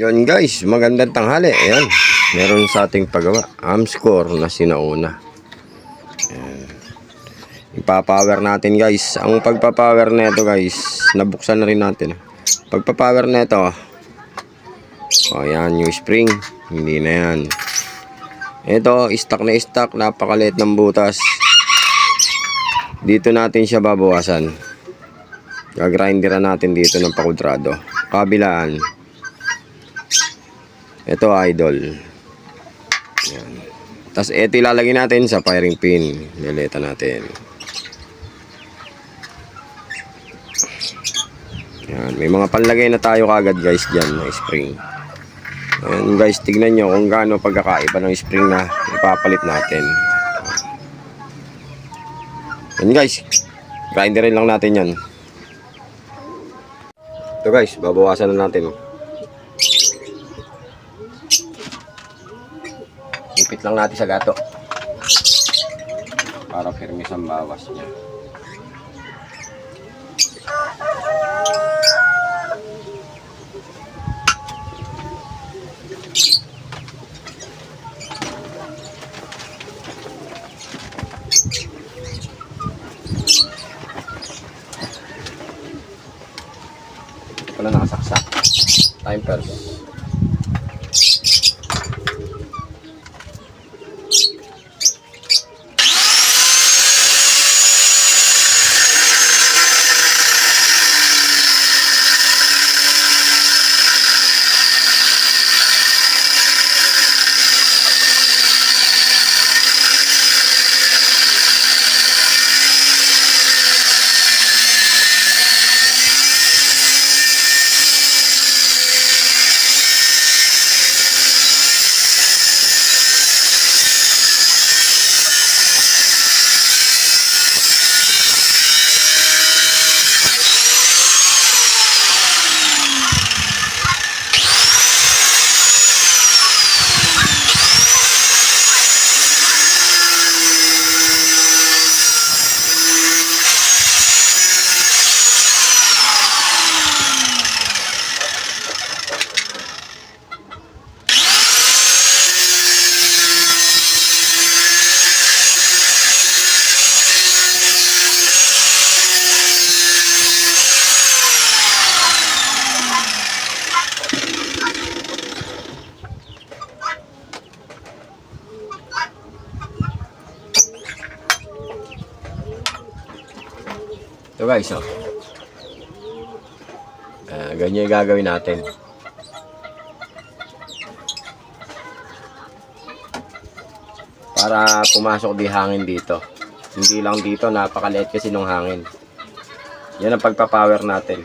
Yun guys, magandang tanghali. Ayan, meron sa ating paggawa Amscore na sinauna. Ayan. Ipapower natin guys. Ang pagpapower na ito guys, nabuksan na rin natin. Pagpapower na ito, ayan yung spring, hindi na yan. Ito, stock na stock, napakaliit ng butas. Dito natin siya babawasan. Gagrinderan natin dito ng pakudrado. Kabilaan. Ito idol. Yan. Tapos ito ilalagay natin sa firing pin. Nileta natin. Yan. May mga panlagay na tayo kagad guys dyan ng spring. Ayan guys, tignan nyo kung gaano pagkakaiba ng spring na ipapalit natin. Yan guys, grinderin lang natin yan. Ito guys, babawasan na natin. Ipit lang natin sa gato para firmis ang bawas niya. Wala nakasaksak. Time first. Ito guys, oh. Ganyan yung gagawin natin. Para pumasok di hangin dito. Hindi lang dito, napakaliit kasi nung hangin. Yan ang pagpapower natin.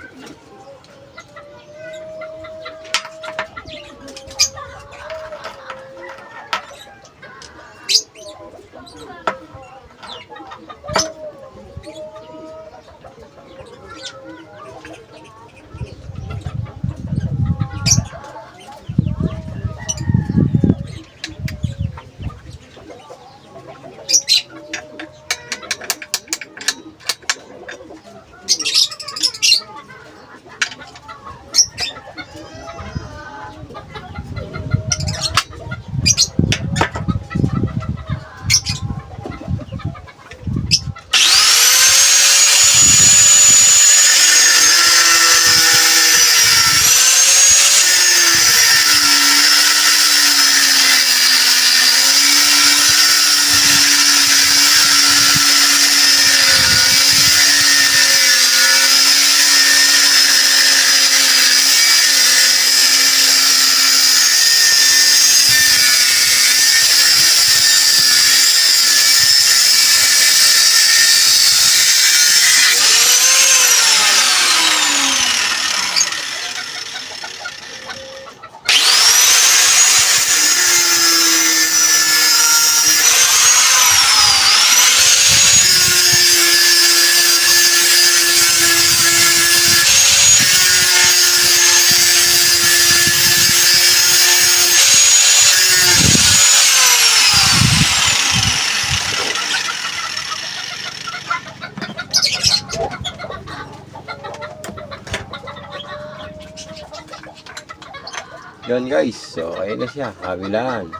Yun guys, so ayun na siya, kabilaan.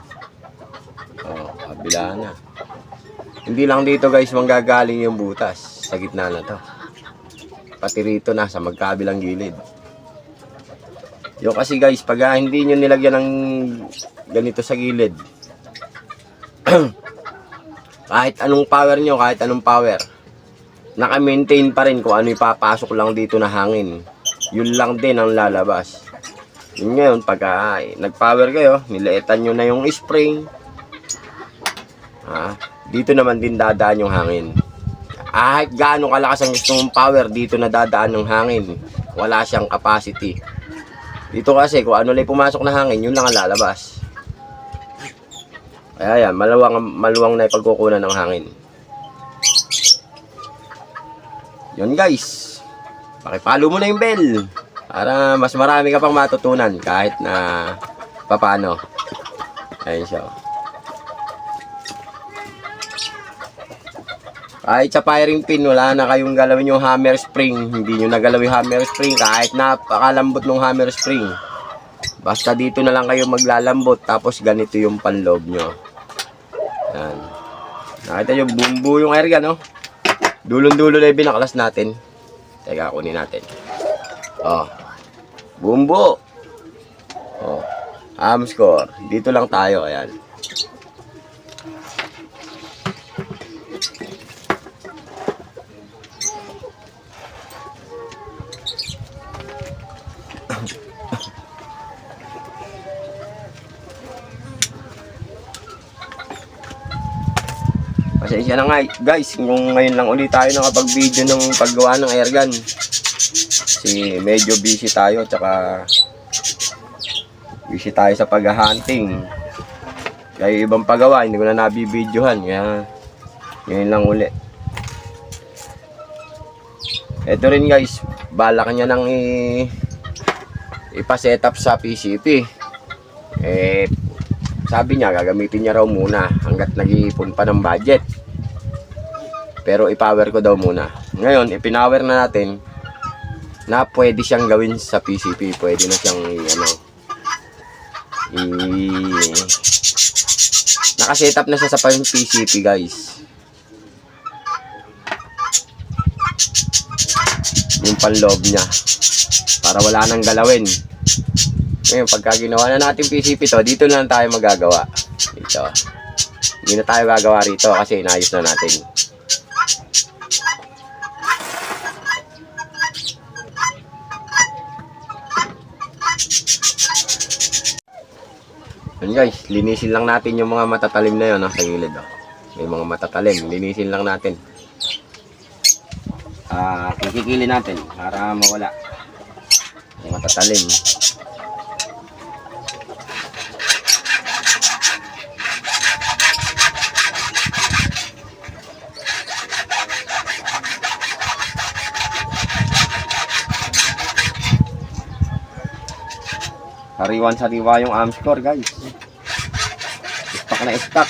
Oh, kabilaan na. Hindi lang dito guys manggagaling yung butas, sa gitna na to. Pati rito na sa magkabilang gilid. Yung kasi guys, pag hindi nyo nilagyan ng ganito sa gilid, kahit anong power nyo, kahit anong power, naka-maintain pa rin kung ano ipapasok lang dito na hangin. Yun lang din ang lalabas. Yun ngayon, pag nag-power kayo, nilaitan nyo na yung spring, dito naman din dadaan yung hangin. Kahit gaano kalakas ang gusto mong power, dito na dadaan yung hangin. Wala siyang capacity. Dito kasi, kung ano lang pumasok na hangin, yun lang ang lalabas. Kaya yan, maluwang na ipagkukunan ng hangin. Yun guys, pakipalo mo na yung bell para mas marami ka pang matutunan kahit na papano. Ayun siya. Kahit sa firing pin, wala na kayong galawin yung hammer spring. Hindi nyo nagalaw yung hammer spring kahit napakalambot ng hammer spring. Basta dito na lang kayo maglalambot, tapos ganito yung panloob nyo. Yan. Nakita nyo, bumbu yung airgun, no? Dulon-dulo na yung binaklas natin. Teka, kunin natin. Oh. Bumbu. Oh. Amscore. Dito lang tayo, ayan. Pasensya na nga guys, kung ngayon lang ulit tayo nakapag-video ng paggawa ng airgun. Kasi medyo busy tayo, tsaka busy tayo sa pag-hunting. Kaya ibang paggawa, hindi ko na nabibidyohan. Kaya ngayon lang ulit. Ito rin guys, balak niya nang ipa-setup sa PCP. Sabi niya, gagamitin niya raw muna hanggat nag-iipon pa ng budget. Pero i-power ko daw muna. Ngayon, ipinower na natin na pwede siyang gawin sa PCP. Pwede na siyang naka-setup na siya sa PCP guys. Yung panloob niya. Para wala nang galawin. Ngayon, pagka ginawa na natin PCP to, dito na lang tayo magagawa. Dito. Hindi na tayo gagawa rito kasi inayos na natin. Yun guys, linisin lang natin yung mga matatalim na yun sa gilid. Oh. May mga matatalim, linisin lang natin. Kikikili natin para mawala yung matatalim. Sariwan-sariwa yung Amscore guys. Stock na stock.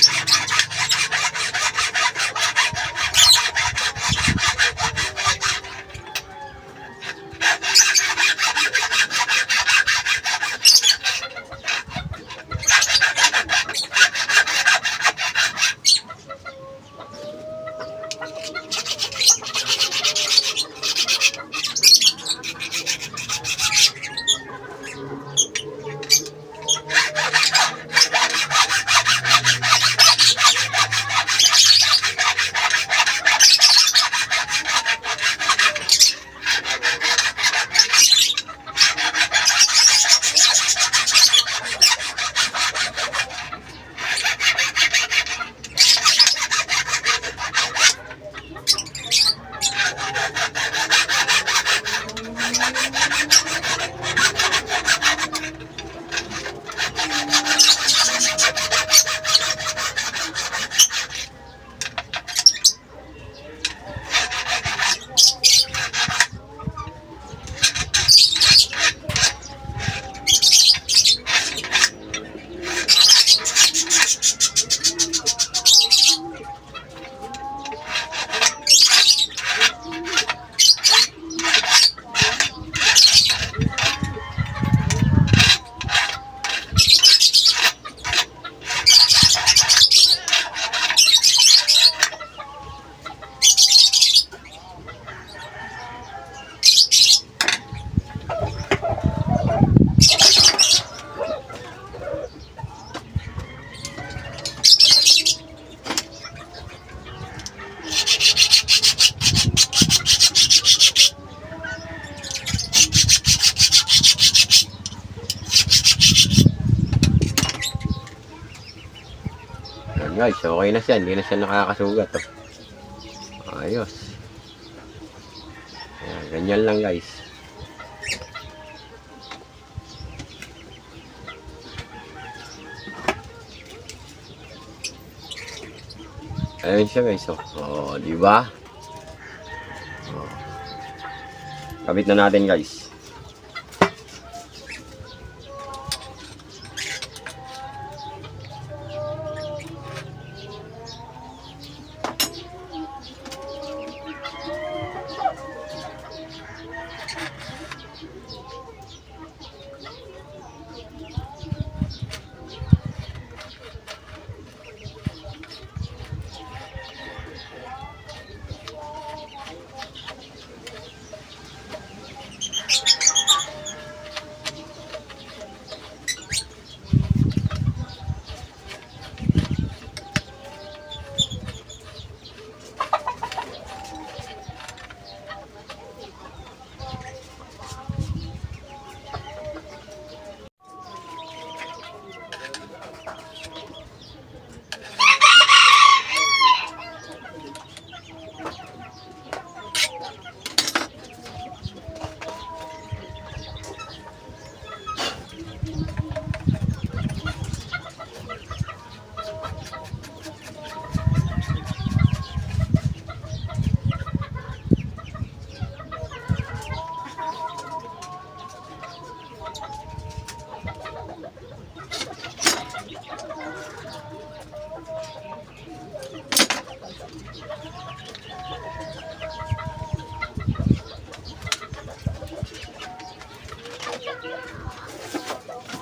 Guys, okay na siya. Hindi na siya nakakasugat. Oh. Ayos. Ayan, ganyan lang guys. Ayun siya guys. Oh, di ba? Oh. Kabit na natin guys.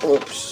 Oops.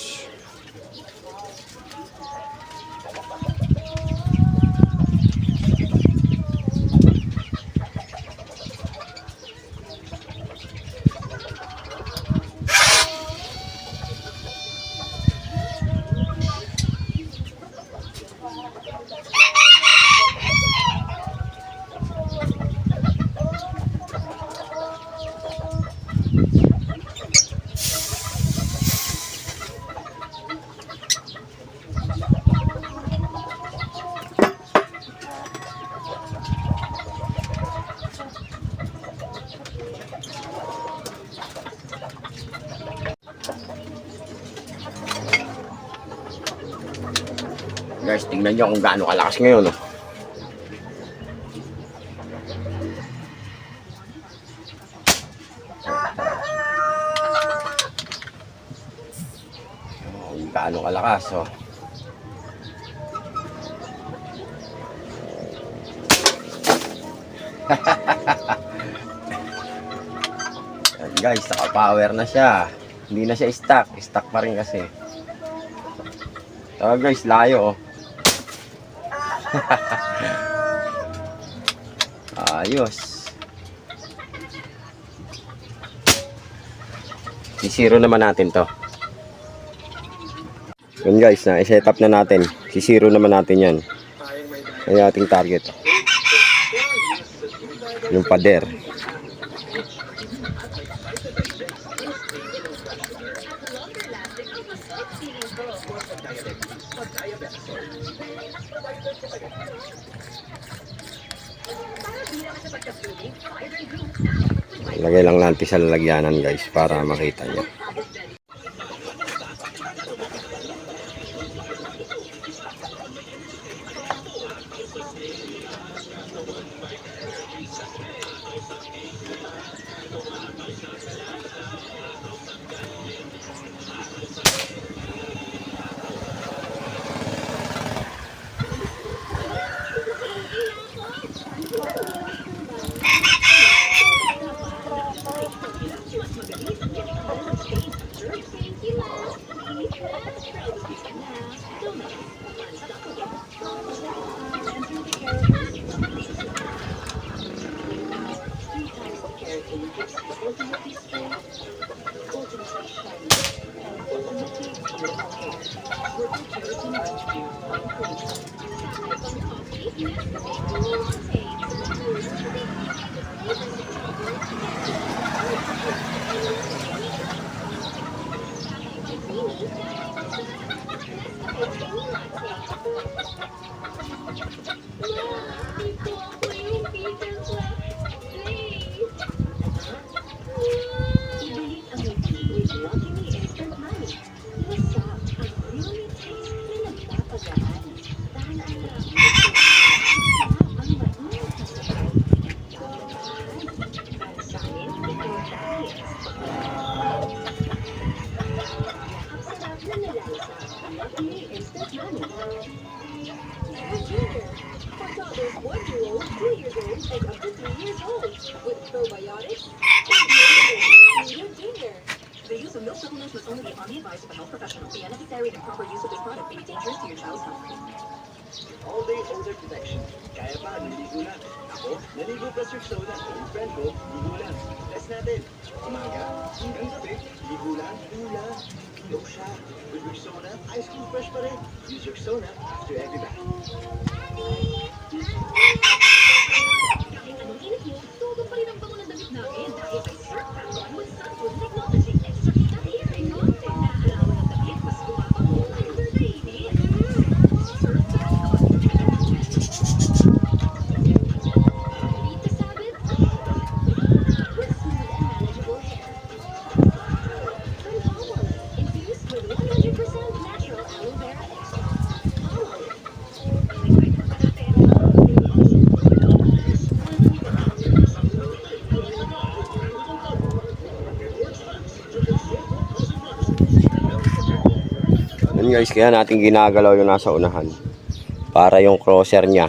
Guys, tingnan nyo kung gaano kalakas ngayon. Oh. Kung gaano kalakas. Oh. Yan guys, naka-power na siya. Hindi na siya stock. Stock pa rin kasi. So guys, layo. Oh. Ayos. Sisiro naman natin to. Yun guys, na-set up na natin. Sisiro naman natin yan. Yung ating target. Yung pader. Lagay lang natin sa lalagyanan guys para makita nyo. years old with probiotics. The use of milk supplements must only be upon the advice of a health professional. The unnecessary and improper use of this product may be dangerous to your child's health. All-day odor protection. Kaya pa, naligo lang. Ako, naligo plus Rexona. Yung friend ko, ligo lang. Test natin. Umaga, hanggang gabi, ligo lang. Low siya. With Rexona, ice cream fresh pa rin. Use Rexona after every bath. Kahit anong init mo, todo pa rin ang bango ng damit namin dahil may Surf Factor with Sunfood Technology. Extra heat at air and content na alawan ng damit mas gumabango under the init. Surf Factor. Beat the sabit with smooth and manageable hair. From Palmolive, infused with 100% natural aloe vera extract. Palmolive. Yun guys, kaya natin ginagalaw yung nasa unahan. Para yung crosser niya,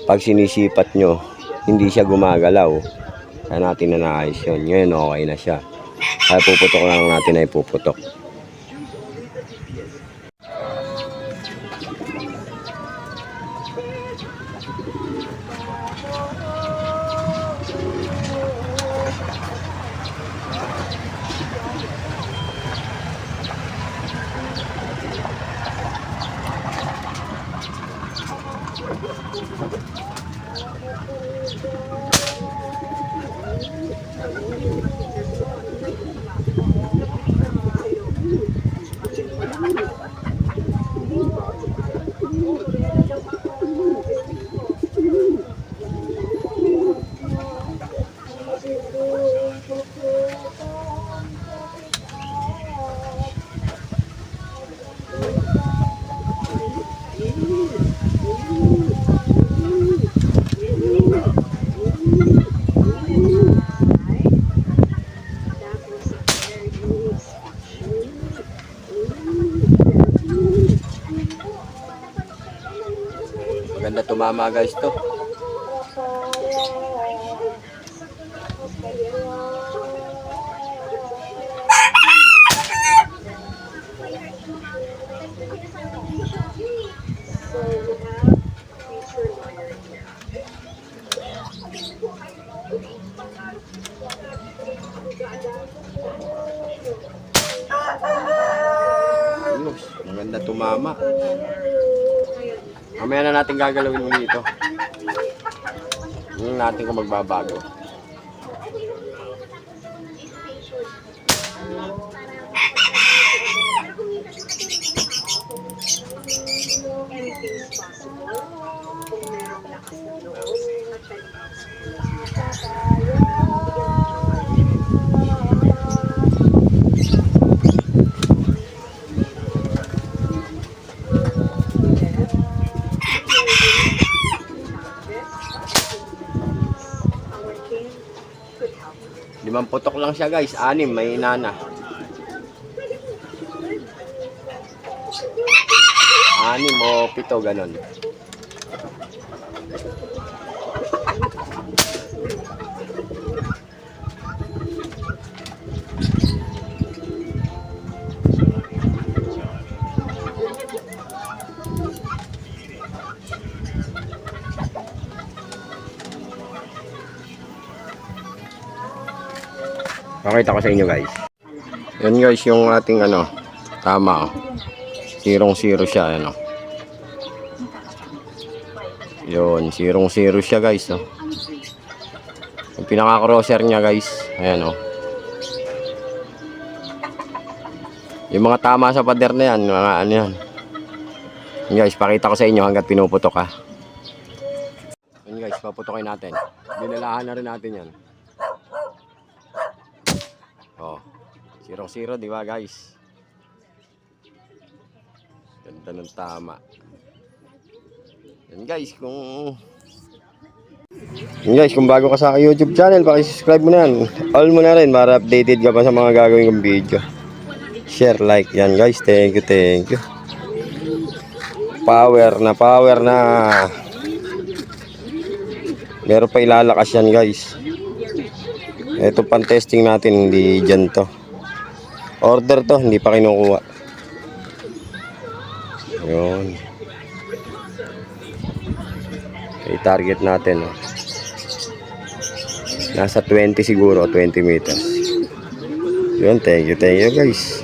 pag sinisipat nyo, hindi siya gumagalaw. Kaya natin nanaayos yun. Ngayon okay na siya. Kaya puputok lang natin ay puputok. Maganda tumama guys to. Ayos, maganda tumama. Mamaya na natin gagalawin mo dito. Yung natin kung magbabago. Anything's possible kung merong lakas ng loob at talino. Our king could help. 5 putok lang siya guys, 6 may inana. 6 o 7 ganon. Pakita ko sa inyo guys. Yan guys yung ating tama oh. 0-0 siya Yun, 0-0 siya guys oh. Yung pinaka-crosser niya guys, ayan oh. Yung mga tama sa pader na yan, mga ano yan. Yan guys, pakita ko sa inyo hanggat pinuputok ha. Yan guys, paputokin natin. Dinalahan na rin natin yan. Oh, 0-0 di ba guys? Ganda ng tama. Yan guys, kung bago ka sa YouTube channel, paki-subscribe mo na yan. All mo na rin para updated ka pa sa mga gagawin kong video. Share, like yan guys. Thank you. Power na. Meron pa ilalakas yan guys. Ito pang testing natin, hindi dyan to. Order to, hindi pa kinukuha. Yun. I-target natin. Oh. Nasa 20 siguro, 20 meters. Yun, thank you guys.